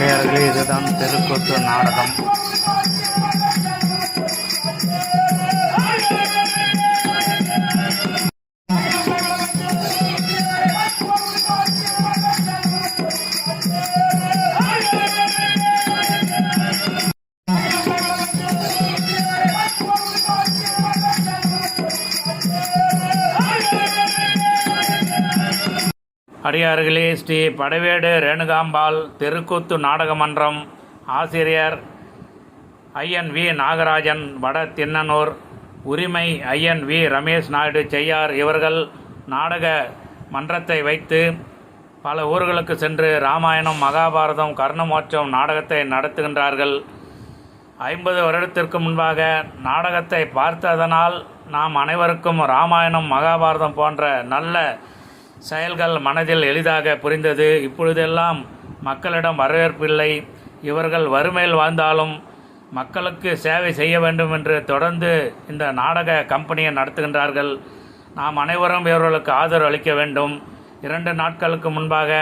அடையார்களே, இதுதான் தெருக்கூத்து நாடகம். அடியார்களே, ஸ்ரீ படவேடு ரேணுகாம்பாள் தெருக்கூத்து நாடக மன்றம் ஆசிரியர் ஐயன் வி நாகராஜன், வட தின்னனூர். உரிமை ஐயன் வி ரமேஷ் நாயுடு செய்யார். இவர்கள் நாடக மன்றத்தை வைத்து பல ஊர்களுக்கு சென்று ராமாயணம், மகாபாரதம், கர்ணமோட்சம் நாடகத்தை நடத்துகின்றார்கள். 50 வருடத்திற்கு முன்பாக நாடகத்தை பார்த்ததனால் நாம் அனைவருக்கும் ராமாயணம், மகாபாரதம் போன்ற நல்ல செயல்கள் மனதில் எளிதாக புரிந்தது. இப்பொழுதெல்லாம் மக்களிடம் வரவேற்பில்லை. இவர்கள் வறுமையில் வாழ்ந்தாலும் மக்களுக்கு சேவை செய்ய வேண்டும் என்று தொடர்ந்து இந்த நாடக கம்பெனியை நடத்துகின்றார்கள். நாம் அனைவரும் இவர்களுக்கு ஆதரவு அளிக்க வேண்டும். 2 நாட்களுக்கு முன்பாக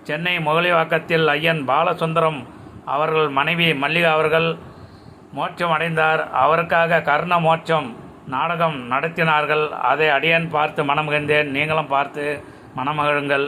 சென்னை முகலிவாக்கத்தில் ஐயன் பாலசுந்தரம் அவர்கள் மனைவி மல்லிகா அவர்கள் மோட்சம் அடைந்தார். அவருக்காக கர்ண மோட்சம் நாடகம் நடத்தினார்கள். அதை அடியேன் பார்த்து மனமகிழ்ந்தேன். நீங்களும் பார்த்து மனமகிழுங்கள்.